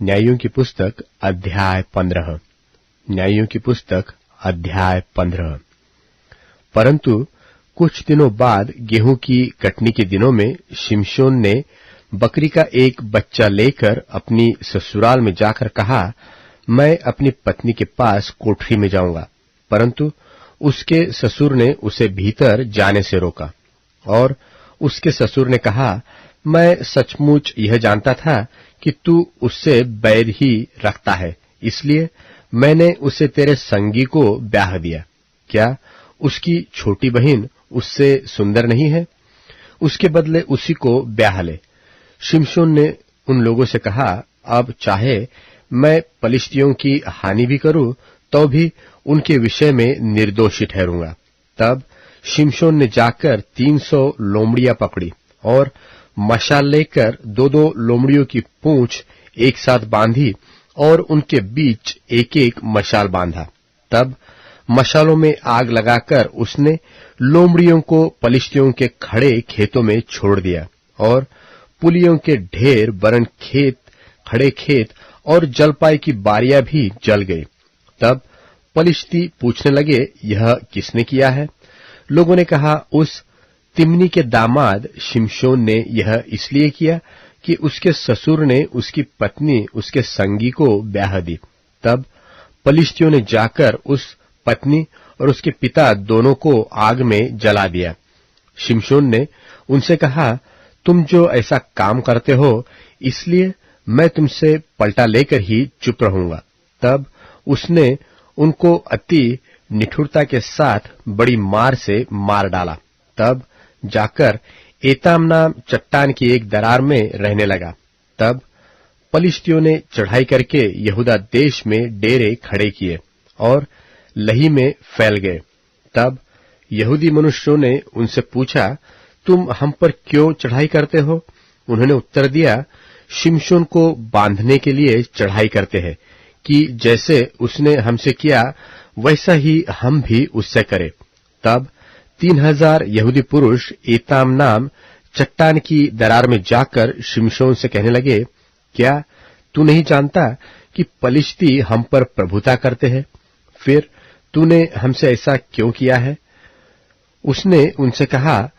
न्यायों की पुस्तक अध्याय 15। न्यायों की पुस्तक अध्याय 15। परंतु कुछ दिनों बाद गेहूं की कटनी के दिनों में शिमशोन ने बकरी का एक बच्चा लेकर अपनी ससुराल में जाकर कहा, मैं अपनी पत्नी के पास कोठरी में जाऊंगा। परंतु उसके ससुर ने उसे भीतर जाने से रोका। और उसके ससुर ने कहा, मैं सचमुच यह जानता था कि तू उससे बैर ही रखता है, इसलिए मैंने उसे तेरे संगी को ब्याह दिया। क्या उसकी छोटी बहन उससे सुंदर नहीं है? उसके बदले उसी को ब्याह ले। शिमशोन ने उन लोगों से कहा, अब चाहे मैं पलिश्तियों की हानि भी करूं तो भी उनके विषय में निर्दोषी ठहरूंगा। तब शिमशोन ने जाकर 300 लोमड़ियां पकड़ी और मशाल लेकर 2-2 लोमड़ियों की पूंछ एक साथ बांधी और उनके बीच एक एक मशाल बांधा। तब मशालों में आग लगाकर उसने लोमड़ियों को पलिश्तियों के खड़े खेतों में छोड़ दिया और पुलियों के ढेर वरन खड़े खेत और जलपाई की बारियां भी जल गई। तब पलिश्ती पूछने लगे, यह किसने किया है? लोगों ने कहा, उस तिम्नी के दामाद शिमशोन ने यह इसलिए किया कि उसके ससुर ने उसकी पत्नी उसके संगी को ब्याह दी। तब पलिश्तियों ने जाकर उस पत्नी और उसके पिता दोनों को आग में जला दिया। शिमशोन ने उनसे कहा, तुम जो ऐसा काम करते हो, इसलिए मैं तुमसे पलटा लेकर ही चुप रहूंगा। तब उसने उनको अति निठुरता के साथ बड़ी मार से मार डाला। तब जाकर एताम नाम चट्टान की एक दरार में रहने लगा। तब पलिश्तियों ने चढ़ाई करके यहूदा देश में डेरे खड़े किए और लही में फैल गए। तब यहूदी मनुष्यों ने उनसे पूछा, तुम हम पर क्यों चढ़ाई करते हो? उन्होंने उत्तर दिया, शिमशोन को बांधने के लिए चढ़ाई करते हैं कि जैसे उसने हमसे किया वैसा ही हम भी उससे करें। तब 3000 यहूदी पुरुष एताम नाम चट्टान की दरार में जाकर शिमशोन से कहने लगे, क्या तू नहीं जानता कि पलिश्ती हम पर प्रभुता करते हैं? फिर तूने हमसे ऐसा क्यों किया है? उसने उनसे कहा,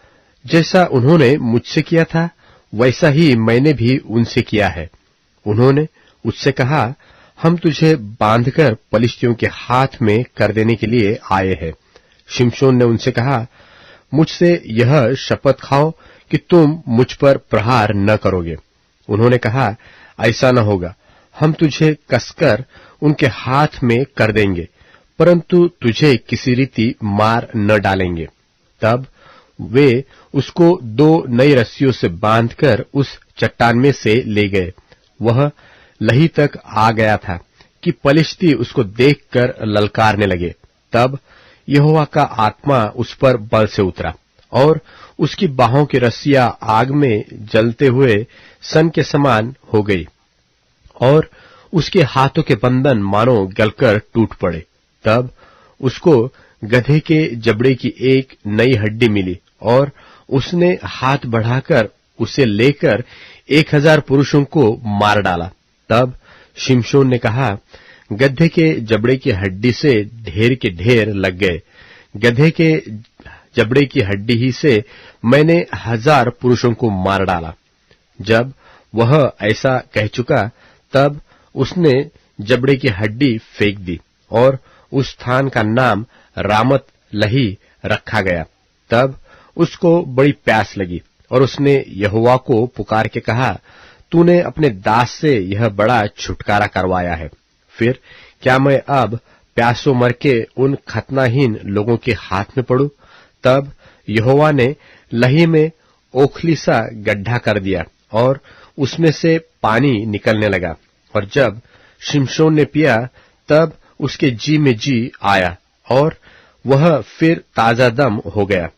जैसा उन्होंने मुझसे किया था वैसा ही मैंने भी उनसे किया है। उन्होंने उससे कहा, हम तुझे बांधकर पलिश्तियों के हाथ में कर देने के लिए आए हैं। शिमशोन ने उनसे कहा, मुझसे यह शपथ खाओ कि तुम मुझ पर प्रहार न करोगे। उन्होंने कहा, ऐसा न होगा, हम तुझे कसकर उनके हाथ में कर देंगे, परंतु तुझे किसी रीति मार न डालेंगे। तब वे उसको 2 नई रस्सियों से बांधकर उस चट्टान में से ले गए। वह लही तक आ गया था कि पलिश्ती उसको देखकर ललकारने लगे। तब यहोवा का आत्मा उस पर बल से उतरा और उसकी बाहों की रस्सियां आग में जलते हुए सन के समान हो गई और उसके हाथों के बंधन मानो गलकर टूट पड़े। तब उसको गधे के जबड़े की एक नई हड्डी मिली और उसने हाथ बढ़ाकर उसे लेकर 1000 पुरुषों को मार डाला। तब शिमशोन ने कहा, गधे के जबड़े की हड्डी से ढेर के ढेर लग गए। गधे के जबड़े की हड्डी ही से मैंने 1000 पुरुषों को मार डाला। जब वह ऐसा कह चुका, तब उसने जबड़े की हड्डी फेंक दी और उस स्थान का नाम रामत लही रखा गया। तब उसको बड़ी प्यास लगी और उसने यहोवा को पुकार के कहा, तूने अपने दास से यह बड़ा छुटकारा करवाया है, फिर क्या मैं अब प्यासों मर के उन खतनाहीन लोगों के हाथ में पड़ूं? तब यहोवा ने लही में ओखली सा गड्ढा कर दिया और उसमें से पानी निकलने लगा, और जब शिमशोन ने पिया तब उसके जी में जी आया और वह फिर ताजा दम हो गया।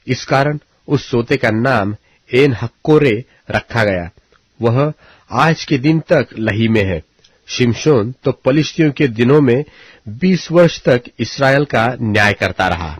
इस कारण उस सोते का नाम एन हक्कोरे रखा गया। वह आज के दिन तक लही में है। शिमशोन तो पलिश्तियों के दिनों में 20 वर्ष तक इस्राएल का न्याय करता रहा।